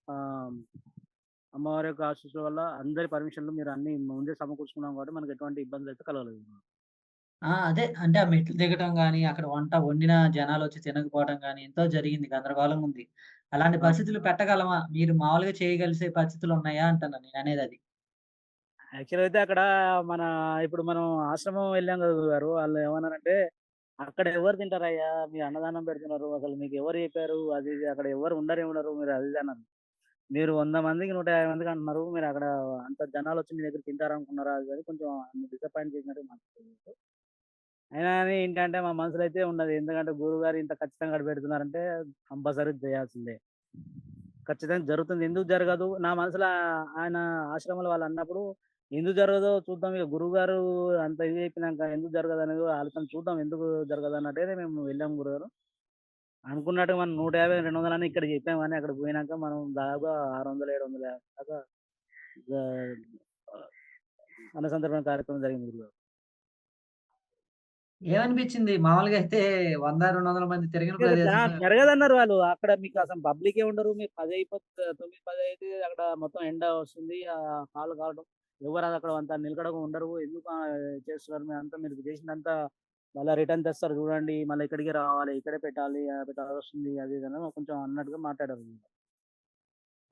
A: ఆహ్, అమ్మవారి యొక్క ఆశీస్సుల వల్ల అందరి పర్మిషన్‌లు మీరు అన్నీ ముందే సమకూర్చుకున్నాం కాబట్టి మనకు ఎటువంటి ఇబ్బందులైతే కలగలేదు.
B: ఆ! అదే. అంటే ఆ మెట్లు దిగటం గాని, అక్కడ వంట వండిన జనాలొచ్చి తినకపోవడం గాని, ఎంతో జరిగింది. గందరగోళంగా ఉంది. అలాంటి
A: ఆ!
B: పరిస్థితులు పెట్టగలమా? మీరు మామూలుగా చేయగలిసే పరిస్థితులున్నాయా అంటున్నా నేననేదది.
A: యాక్చువల్‌గా అయితే అక్కడ మన ఇప్పుడు మనం ఆశ్రమం వెళ్ళాం కదా గురుగారు. వాళ్ళు ఏమన్నారంటే, "అక్కడ ఎవరు తింటారయ్యా? మీరు అన్నదానం పెడుతున్నారు. అసలు మీకు ఎవరు చెప్పారు? అది ఇది అక్కడ ఎవరు ఉండరే ఉండరు. మీరు అది ఇది అన్నారు. మీరు 100 మందికి, 150 మందికి అంటున్నారు. మీరక్కడ అంత జనాలొచ్చి మీ దగ్గర తింటారనుకున్నారా?" అది అని కొంచెం డిసప్పాయింట్ చేసినట్టుగా అనిపించింది. అయినా గాని ఏంటంటే మా మనసులో అయితే ఉన్నది. ఎందుకంటే గురువుగారు ఇంత ఖచ్చితంగా పెడుతున్నారంటే కంపల్సరీ చేయాల్సిందే. ఖచ్చితంగా జరుగుతుంది. ఎందుకు జరగదు? నా మనసులో ఆయన ఆశ్రమంలో వాళ్ళన్నప్పుడు ఎందుకు జరగదో చూద్దాం. ఇక గురువుగారు అంత ఇది చెప్పినాక ఎందుకు జరగదనేది ఆలోచన చూద్దాం ఎందుకు జరగదన్నట్టుగానే మేము వెళ్ళాము గురుగారు. అనుకున్నట్టుగా మనం 150, 200 అని ఇక్కడ చెప్పాము గానీ అక్కడికి పోయినాక మనం దాదాపుగా 600, 750 దాకా గా అన్న సంతర్పణ కార్యక్రమం జరిగింది గురుగారు.
B: ఏమనిపించింది? మామూలుగా అయితే 100, 200 మంది తిరగని
A: ఇక
B: ప్రదేశంలో
A: జరగదన్నారు వాళ్ళు. అక్కడ మీకు అసలు పబ్లికే ఉండరు. మీరు 10 9, 10 అయితే అక్కడ మొత్తం ఎండ వస్తుంది. కాళ్ళు కాలడం. ఎవరు అక్కడ అంత నిలకడగా ఉండరు. ఎందుకు చేస్తున్నారు మీరంతా మీరు చేసిందంతా మళ్ళా రిటర్న్ తెస్తారు చూడండి. మళ్ళీ ఇక్కడికే రావాలి. ఇక్కడే పెట్టాలి. పెట్టాల్సొస్తుంది అది ఇది అని కొంచెం అన్నట్టుగా మాట్లాడారు.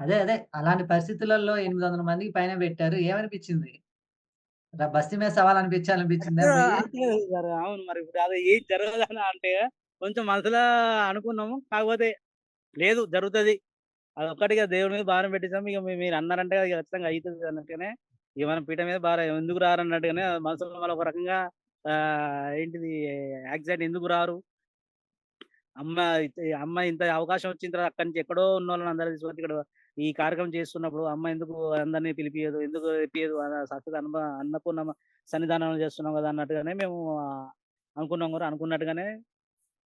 B: అదే. అలాంటి పరిస్థితులలో 800 మందికి పైన పెట్టారు. ఏమనిపించింది? బస్తీ మీద సవాల్ అనిపించిందా
A: కరెక్ట్‌గా
B: పోయి?
A: అంతే సార్. అవును. మరి ఇప్పుడు అది ఏం జరగదని అంటే కొంచెం మనసులో అనుకున్నాము. కాకపోతే లేదు జరుగుతది. అదొక్కటిగా దేవుడి మీద భారం పెట్టేసాము. ఇక మీరన్నారంటే ఇగ ఖచ్చితంగా అయితది అన్నట్టుగానే ఇక మనం పీట మీద భారం ఎందుకు రారన్నట్టుగానే మనసులో మళ్ళీ ఒక రకంగా ఏంటిది యాంక్సైటీ ఎందుకు రారు? అమ్మ ఇంత అవకాశం వచ్చిన తర్వాత అక్కడి నుంచి ఎక్కడో ఉన్నోళ్ళని అందరిని తీసుకొచ్చి ఇక్కడ ఈ కార్యక్రమం చేస్తున్నప్పుడు అమ్మ ఎందుకు అందరిని పిలిపియదు? ఎందుకు తెప్పియదు? సాక్షాత్ అన్నపూర్ణమ్మ సన్నిధానంలో చేస్తున్నాం గదా! అన్నట్టుగానే మేము అనుకున్నాం గూడా. అనుకున్నట్టుగానే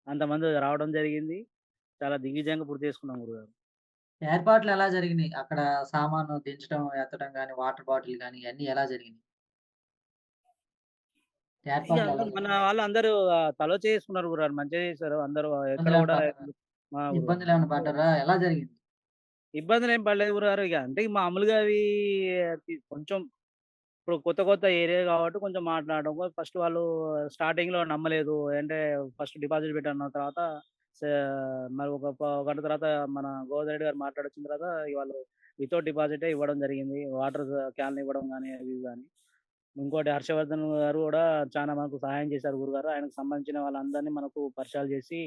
A: అంతమంది రావడం జరిగింది. చాలా దిగ్విజయంగా పూర్తి చేసుకున్నాం గురుగారు.
B: ఏర్పాట్లు ఎలా జరిగినియి? అక్కడ సామాను దించడం, ఎత్తడం గాని, వాటర్ బాటిల్ గాని ఇయన్నీ ఎలా జరిగినియి?
A: ఇగ
B: ఏర్పాట్లు ఎలా
A: మన
B: జరిగినియి?
A: వాళ్ళందరూ తలో చేసుకున్నారు గురుగారు. మంచిగా చేశారు. అందరూ ఎక్కడ
B: ఇబ్బందులేమన్నా
A: గూడా
B: పడ్డారా?
A: మా గురుగారు.
B: ఇబ్బందులేమన్నా పడ్డారా? ఎలా జరిగింది?
A: ఇబ్బందులేం పడలేదు గురుగారు. ఇగ అంటే మామూలుగా అవి కొంచెం ఇప్పుడు కొత్త కొత్త ఏరియా కాబట్టి కొంచెం మాట్లాడడం. ఫస్ట్ వాళ్ళు స్టార్టింగ్‌లో నమ్మలేదు. అంటే ఫస్ట్ డిపాజిట్ పెట్టన్న తర్వాత స మరి ఒక గంట తర్వాత మన గోవర్ధన్ రెడ్డి గారు మాట్లాడొచ్చిన తర్వాత ఇగ వాళ్ళు వితౌట్ డిపాజిటే ఇవ్వడం జరిగింది. వాటర్ క్యాన్‌లు ఇవ్వడం గాని, అవి ఇవి గాని. ఇంకోటి హర్షవర్ధన్ గారు గూడా చానా మనకు సహాయం చేశారు గురుగారు. ఆయనకు సంబంధించిన వాళ్ళందరినీ మనకు పరిచయాలు చేసి,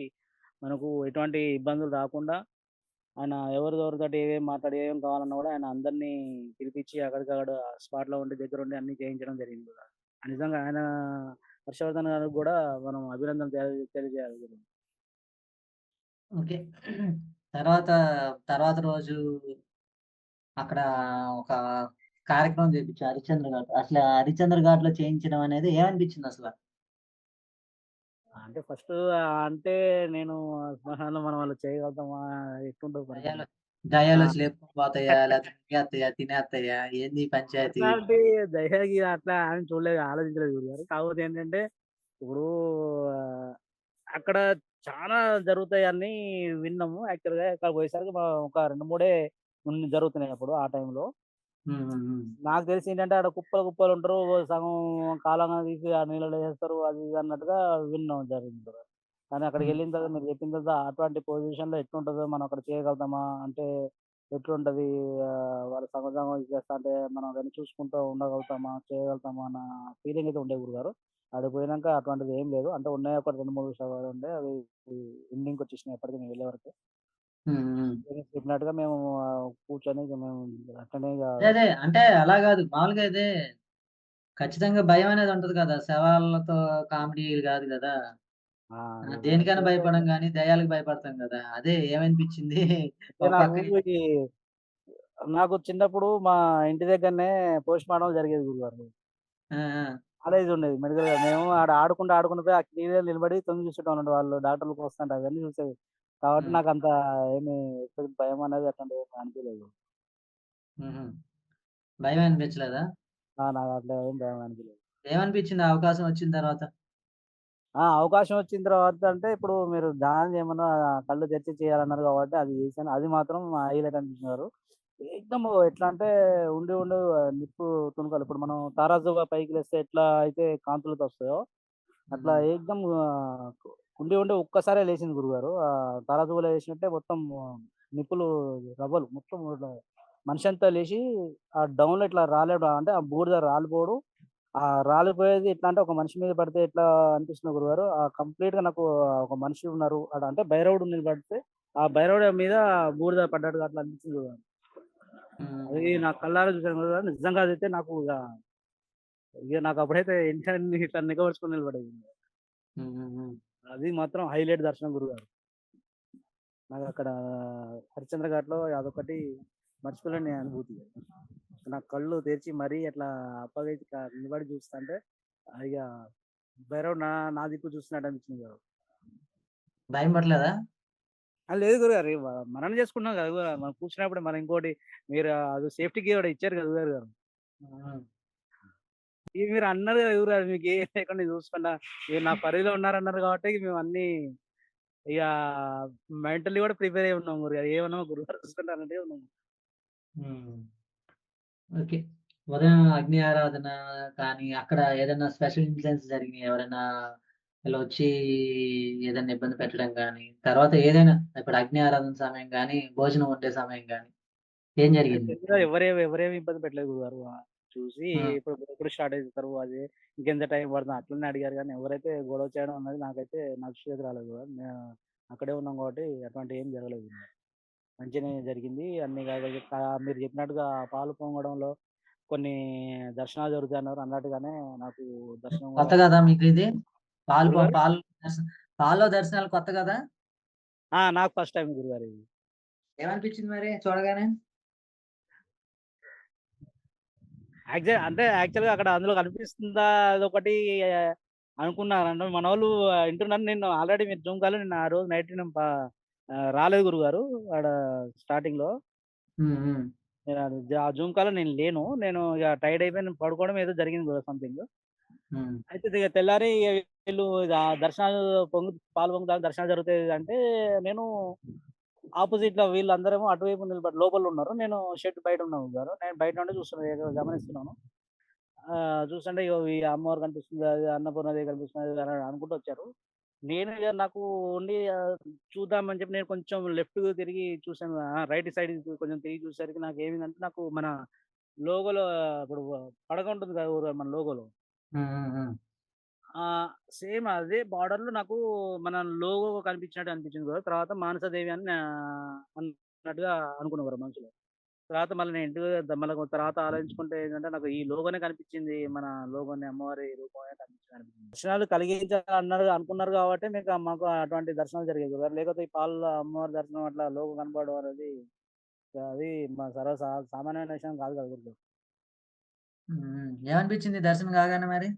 A: మనకు ఎటువంటి ఇబ్బందులు రాకుండా ఆయన ఎవరితోటి ఏమేమి మాట్లాడి ఏమేమి కావాలన్నా గూడా ఆయన అందరినీ పిలిపిచ్చి అక్కడికక్కడ స్పాట్‌లో ఉండి దగ్గరుండి అన్నీ చేయించడం జరిగింది గూడా. నిజంగా ఆయన హర్షవర్ధన్ గారికి గూడా మనం అభినందనలు తెలియజేయాలి గురు.
B: ఓకే. తర్వాత, తర్వాత రోజు అక్కడ ఒక కార్యక్రమం చేపించారు 'హరిశ్చంద్ర ఘాట్.' అసలు ఆ 'హరిశ్చంద్ర ఘాట్‌లో' చేయించడం అనేది ఏమనిపించిందసల?
A: అంటే ఫస్టు అంటే నేను శ్మశానంలో మనం అలా చేయగలుగుతామా? ఎట్లుంటది పరిస్థితి?
B: దయ్యాలు
A: ఆ!
B: దయ్యాలొచ్చి లేపుకొని పోతాయా? లేకపోతే మింగేత్తయా? తినేత్తయా? ఏంది ఈ పంచాయతీ?
A: అట్లాంటి దైవాకి అట్లా ఏం చూడలేదు, ఆలోచించలేదు గురుగారు. కాకపోతే ఏంటంటే, ఇప్పుడు ఆహ్, అక్కడ చానా జరుగుతాయని విన్నాము. యాక్చువల్‌గా అక్కడికి పోయేసరికి ఒక 2, 3 జరుగుతున్నాయి అప్పుడు ఆ టైంలో.
B: హ్మ్. హ్మ్. హ్మ్.
A: నాకు తెలిసి ఏంటంటే, ఆడ కుప్పలు కుప్పలుంటరు. సగం కాలంగా తీసి ఆ నీళ్ళలో ఏస్తారు. అది ఇది అన్నట్టుగా వినడం జరిగింది బ్రో. కానీ
B: హ్మ్.
A: అక్కడికెళ్ళిన తర్వాత మీరు చెప్పిన తర్వాత అటువంటి పొజిషన్‌లో ఎట్లుంటదో మనం అక్కడ చేయగలుగుతామా? అంటే ఎట్లుంటది? వాళ్ళు సగం సగం ఇచ్చేస్తాంటే మనం దాన్ని చూసుకుంటూ ఉండగలుగుతామా? చేయగలుగుతామా? అన్న ఫీలింగ్ అయితే ఉండే గురుగారు. ఆడికి పోయినంక అటువంటిది ఏం లేదు. అంటే ఉన్నాయి ఒక 2, 3 శవాలు ఉండే. అవి ఎండింగ్‌కొచ్చేసినాయి అప్పటికి మేము వెళ్ళే వరకే.
B: హ్మ్. హ్మ్.
A: మీరు చెప్పినట్టుగా మేము కూర్చొని ఇక మేము అట్లనే ఇగ
B: అదే. అంటే అలా గాదు. మామూలుగా అయితే ఖచ్చితంగా భయమనేది ఉంటది కదా! శవాలతో కామెడీలు గాదు గదా!
A: ఆ! అదే
B: దేనికైనా
A: అట్లయితే
B: భయపడం గానీ, దెయ్యాలకు భయపడతాం గదా! అదే ఏమనిపించింది?
A: అంటే
B: ఒక
A: నాకు
B: పక్క
A: ఈ నాకు చిన్నప్పుడు మా ఇంటి దగ్గరనే పోస్ట్‌మార్టం జరిగేది గురుగారు.
B: ఆ! ఆ!
A: కాలేజ్ ఉండేది మెడికల్‌గా. మేము ఆడ ఆడుకుంటూ పోయి ఆ క్లీన్‌గా నిలబడి తొంగి చూసేటోళ్ళంట వాళ్ళు డాక్టర్‌లు వస్తుంటే అవన్నీ చూసేది. కాబట్టి
B: హ్మ్.
A: నాకంత ఏమి భయం అనేది అట్లాంటిది ఏమి అనిపియలేదు.
B: హుహు. భయమనిపించలేదా?
A: నాకు అట్లా ఏం భయం అనిపియలేదు.
B: ఏమనిపించింది ఆ అవకాశం వచ్చిన తర్వాత?
A: అవకాశం వచ్చిన తర్వాత అంటే ఇప్పుడు మీరు ధ్యానం చేయమన్నా కళ్ళు తెరిచి చేయాలన్నారు కాబట్టి అది చేశాను. అది మాత్రం హైలైట్ అనిపించినారు. ఏకదం ఎట్లా అంటే ఉండి నిప్పు తునకలు ఇప్పుడు మనం తారాజువ్వ పైకి లేస్తే ఎట్లా అయితే కాంతులతో వస్తాయో అట్లా
B: హ్మ్.
A: ఏకదం ఉండి ఒక్కసారే లేసింది గురుగారు. తారాజువ్వలో లేసినట్టే మొత్తం నిప్పులు రవ్వలు మొత్తం ఇట్లా మనిషంతా లేచి ఆ డౌన్‌లో ఇట్లా రాలేడు అంటే ఆ బూడిద రాలిపోవడం రాలిపోయేది ఎట్లా అంటే ఒక మనిషి మీద పడితే ఎట్లా అనిపిస్తుందో గురుగారు, కంప్లీట్‌గా నాకు ఒక మనిషి ఉన్నారు. ఆడ అంటే భైరవుడు నిలబడితే, ఆ భైరవుడి మీద బూడిద పడ్డట్టుగా అట్లా అనిపించింది గురుగారు. అది
B: హ్మ్.
A: నా కళ్ళారా చూసాను గురుగారు. నిజంగా అదైతే నాకు నాకు అప్పుడైతే ఇంట్లన్నీ ఇట్లా నిగబడుచుకొని నిలబడేది.
B: హ్మ్. హ్మ్. హ్మ్.
A: అది మాత్రం హైలైట్ దర్శనం గురుగారు. నాకక్కడ హరిశ్చంద్ర ఘాట్‌లో అదొకటి మర్చిపోలేని అనుభూతి. నా కళ్ళు తెరిచి మరీ అట్లా అప్పగించి నిలబడి చూస్తాంటే, ఇగ భైరవుడు నా దిక్కు చూస్తున్నాడు అనిపించింది కదా!
B: భయం పడలేదా?
A: లేదు గురుగారు. మననే చేసుకుంటున్నాం కదా! మనం కూర్చున్నప్పుడే మనం ఇంకోటి మీరు అది సేఫ్టీకి కూడా ఇచ్చారు కదా! గురుగారు.
B: హ్మ్.
A: ఇవి మీరు అన్నారు కదా! గురుగారు మీకేం లేకుండా చూసుకున్నా మీరు నా పరిధిలో ఉన్నారన్నారు కాబట్టి మేము అన్నీ ఇగ మెంటల్లీ కూడా ప్రిపేర్ అయ్యి ఉన్నాం గురుగారు. ఏమన్నా గురుగారు చూసుకుంటారంటే ఉన్నాం.
B: హ్మ్. ఓకే. ఉదయం అగ్ని ఆరాధన కానీ, అక్కడ ఏదైనా స్పెషల్ ఇన్సిడెంట్స్ జరిగినాయా? ఎవరైనా ఇలా వచ్చి ఏదైనా ఇబ్బంది పెట్టడం గాని, తర్వాత ఏదైనా ఇప్పుడు అగ్ని ఆరాధన సమయం గాని, భోజనం వండే సమయం గాని. ఏం జరిగింది?
A: పెద్దగా ఎవరేమి ఇబ్బంది పెట్టలేదు గురుగారు. చూసి
B: ఆ!
A: ఎప్పుడు స్టార్ట్ అయితారు అది ఇంకెంత టైం పడుతుంది అట్లనే అడిగారు గానీ, ఎవరైతే గొడవ చేయడం అన్నది నాకైతే నా దృష్టిలోకి రాలేదు గురుగారు. అక్కడే ఉన్నాం కాబట్టి అటువంటివి ఏం జరగలేదు. మంచిగానే జరిగింది. అన్ని మీరు చెప్పినట్టుగా పాలు పొంగడంలో కొన్ని దర్శనాలు జరుగుతాయన్నారు. అన్నట్టుగానే నాకు దర్శనం గూడా
B: కొత్త గదా మీకిది? పాలు ప
A: గురుగారు?
B: పాలు దర్శ పాల్లో దర్శనాలు కొత్త గదా!
A: నాకు ఫస్ట్ టైమ్ గురుగారు ఇది.
B: ఏమనిపించింది మరి చూడగానే?
A: అంటే యాక్చువల్‌గా అక్కడ అందులో కనిపిస్తుందా అదొకటి అనుకున్నాను. అంటే మనోళ్ళు వింటున్నారు. నేను ఆల్రెడీ మీరు జూమ్ కాల్‌లో నిన్న ఆ రోజు నైట్ నేను రాలేదు గురుగారు. ఆడ స్టార్టింగ్‌లో.
B: హ్మ్. హ్మ్.
A: నేను ఆ జూమ్ కాల్‌లో నేను లేను. నేను ఇగ టైర్డ్ అయిపోయి నేను పడుకోవడం ఏదో జరిగింది గురు సంథింగ్.
B: హ్మ్.
A: అయితే ఇగ తెల్లారి వీళ్ళు దర్శనాలు పాలు పొంగుతారు దర్శనాలు జరుగుతాయి అంటే నేను ఆపోజిట్‌లో వీళ్ళందరేమో అటువైపు లోపలున్నారు. నేను షెడ్ బయట ఉన్నాను గారు. నేను బయట నుండి చూస్తున్నా గమనిస్తున్నాను. చూస్తుంటే ఇగో ఈ అమ్మవారు కనిపిస్తుంది. అది అన్నపూర్ణాదేవి కనిపిస్తుంది అని అనుకుంటూ వచ్చారు. నేను ఇగ నాకు ఉండి చూద్దామని చెప్పి నేను కొంచెం లెఫ్ట్‌కి తిరిగి చూసాను. రైట్ సైడ్‌కి కొంచెం తిరిగి చూసేసరికి నాకేమైందంటే నాకు మన లోగోలో ఇప్పుడు పడక ఉంటుంది కదా! మన లోగోలో.
B: హ్మ్. హ్మ్. హ్మ్.
A: ఆ! సేమ్ అదే బోర్డర్‌లో నాకు మన లోగో కనిపించినట్టు అనిపించింది బ్రో. తర్వాత మానసదేవి అని అన్నట్టుగా అనుకున్నారు మనసులో. తర్వాత మళ్ళీ నేను ఇంటికి మళ్ళీ తర్వాత ఆలోచించుకుంటే ఏంటంటే నాకు ఈ లోగోనే కనిపించింది. మన లోగోనే అమ్మవారి రూపమే కనిపించింది. దర్శనాలు కలిగించాలన్నారు అనుకున్నారు కాబట్టి మాకు అటువంటి దర్శనాలు జరిగాయి గురుగారు. లేకపోతే ఈ పాలలో అమ్మవారి దర్శనం అట్లా లోగో కనపడడం అనేది అది మా సామాన్యమైన విషయం కాదు కదా గురుగారు.
B: హ్మ్. ఏమనిపించింది దర్శనం కాగానే మరి?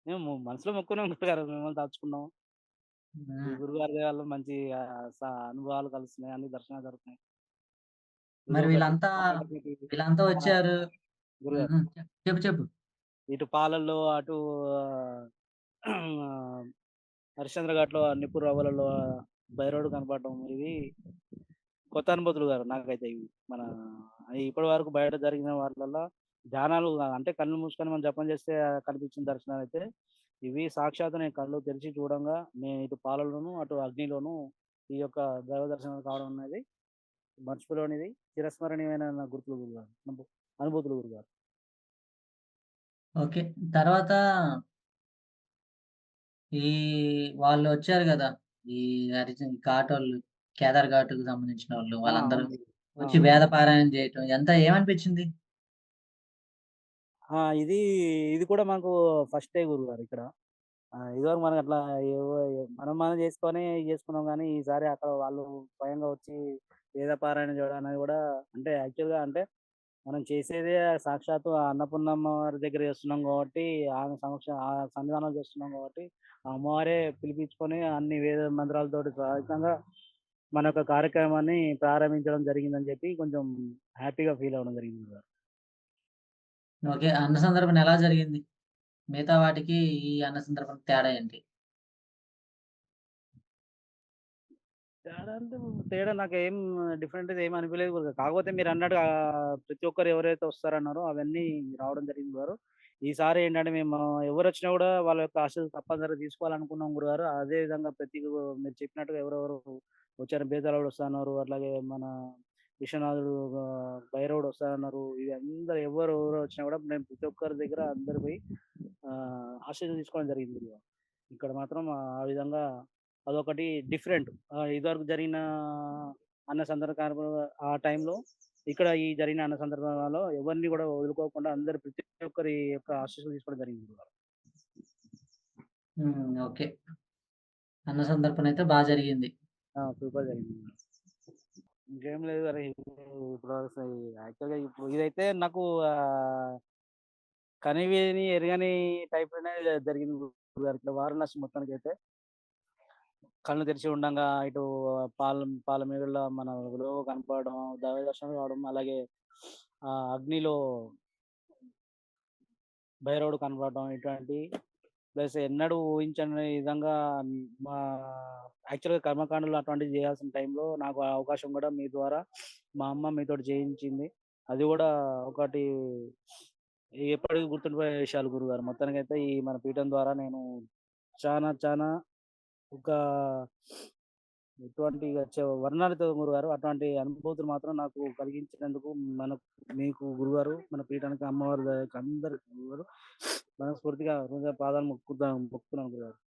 A: మేము మనసులో మొక్కుకున్నాం గురుగారు మిమ్మల్ని తలుచుకున్నాం. ఈ
B: హ్మ్.
A: గురుగారి దయ వల్ల మంచి అనుభవాలు కలుస్తున్నాయి. అన్ని దర్శనాలు జరుగుతున్నాయి.
B: మరి
A: ఇదొకటి
B: వీళ్ళంతా
A: బాగుంటది.
B: వీళ్ళంతా
A: మన
B: వచ్చారు. హ్మ్.
A: గురుగారు
B: హ్మ్. చెప్పు. చెప్పు.
A: ఇటు పాలల్లో, అటు ఆహ్, హరిశ్చంద్ర ఘాట్‌లో, నిప్పుర రవ్వలలో బైరోడ్ కనపడడం ఇవి కొత్త అనుభూతులు గారు నాకైతే ఇవి. మన ఇప్పటి వరకు బయట జరిగిన వాటిలల్ల ధ్యానాలు అంటే కళ్ళు మూసుకొని మనం జపం చేస్తే కనిపించిన దర్శనాలైతే ఇవి సాక్షాత్తు నేను కళ్ళు తెరిచి చూడంగా నేను ఇటు పాలలోను, అటు అగ్నిలోను ఈ యొక్క దైవ దర్శనం కావడం అనేది మర్చిపోలేనిది, చిరస్మరణీయమైన నా గుర్తులు గురుగారు. అనుభూతులు గురుగారు.
B: ఓకే. తర్వాత ఈ వాళ్ళొచ్చారు గదా! ఈ ఘాటోళ్ళు, కేదార్ ఘాట్‌కి సంబంధించినోళ్ళు వాళ్ళందరూ
A: అవును. ఆ!
B: వచ్చి వేద పారాయణం చేయటం ఏమనిపించింది?
A: ఇది ఇది కూడా మాకు ఫస్టే గురుగారు ఇక్కడ. ఇదివరకు మనకు అట్లా ఏవో మనం చేసుకొని చేసుకున్నాం గానీ, ఈసారి అక్కడ వాళ్ళు స్వయంగా వచ్చి వేద పారాయణ చేయడం అనేది గూడా అంటే యాక్చువల్‌గా అంటే మనం చేసేదే సాక్షాత్తు ఆ అన్నపూర్ణమ్మ వారి దగ్గర చేస్తున్నాం గాబట్టి, ఆమె ఆ సన్నిధానంలో చేస్తున్నాం గాబట్టి, ఆ అమ్మవారే పిలిపించుకొని అన్ని వేద మంత్రాలతోటి సహితంగా మన యొక్క కార్యక్రమాన్ని ప్రారంభించడం జరిగిందని చెప్పి కొంచెం హ్యాపీగా ఫీల్ అవ్వడం జరిగింది గూడా.
B: ఓకే. అన్న సందర్పణ ఎలా జరిగింది? మిగతా వాటికి ఈ అన్న సందర్పణకి తేడా ఏంటి?
A: తేడా అంటే తేడా నాకేం డిఫరెంట్‌గా ఏమి అనిపియలేదు బ్రదర్. కాకపోతే మీరన్నట్టు ప్రతి ఒక్కరు ఎవరైతే వస్తారన్నారో అవన్నీ రావడం జరిగింది గురుగారు. ఈసారి ఏంటంటే మేము ఎవరొచ్చినా గూడా వాళ్ళ యొక్క ఆశీస్సులు తప్పనిసరిగా తీసుకోవాలనుకున్నాం గురుగారు. అదే విధంగా మీరు చెప్పినట్టుగా ఎవరెవరు వచ్చారు. బేతాళుడు వస్తన్నారు. అట్లాగే మన విశ్వనాథుడు భైరవుడు వస్తానన్నారు. అందరూ ఎవరు వచ్చినా గూడా మేము ప్రతి ఒక్కరి దగ్గర అందరూ పోయి ఆశీస్సులు తీసుకోవడం జరిగింది గురుగారు. ఇక్కడ మాత్రం ఆ విధంగా అదొకటి డిఫరెంట్. ఇదివరకు జరిగిన అన్న సందర్భ కార్యక్రమం ఆ టైంలో, ఇక్కడ ఈ జరిగిన అన్న సందర్భాలలో ఎవరిని గూడా వదులుకోకుండా అందరూ ప్రతి ఒక్కరి యొక్క ఆశీస్సులు తీసుకోవడం జరిగింది గురుగారు.
B: హ్మ్. ఓకే. అన్న సందర్పణ అయితే బా జరిగింది.
A: సూపర్ జరిగింది. ఇంకేం లేదు మరి ఇప్పుడు అసలు యాక్చువల్‌గా ఇప్పుడు ఇదైతే నాకు కనివిని, ఎరుగని టైప్‌లోనే జరిగింది గురుగారు. ఇక్కడ వారణాసి మొత్తానికైతే. కళ్ళు తెరిచి ఉండంగా ఇటు పాలమేగల్లో మన లోగో కనపడడం, దైవ దర్శనం కావడం, అలాగే అగ్నిలో భైరవుడు కనపడడం ఇటువంటివి ప్లస్ ఎన్నడూ ఊహించని విధంగా మా యాక్చువల్‌గా కర్మకాండలు అటువంటివి చేయాల్సిన టైంలో నాకు ఆ అవకాశం కూడా మీ ద్వారా మా అమ్మ మీతోటి చేయించింది. అది గూడా ఒకటి ఎప్పటికి గుర్తుండిపోయే విషయాలు గురుగారు. మొత్తానికైతే ఈ మన పీఠం ద్వారా నేను చానా చానా ఒక ఎటువంటి వర్ణనాలతో గురుగారు అటువంటి అనుభూతులు మాత్రం నాకు కలిగించినందుకు మనకు మీకు గురుగారు, మన పీఠానికి అమ్మవారి దయకు అందరికి గురుగారు మనస్ఫూర్తిగా హృదయ పాదాలు మొక్కుతున్నాను గురుగారు.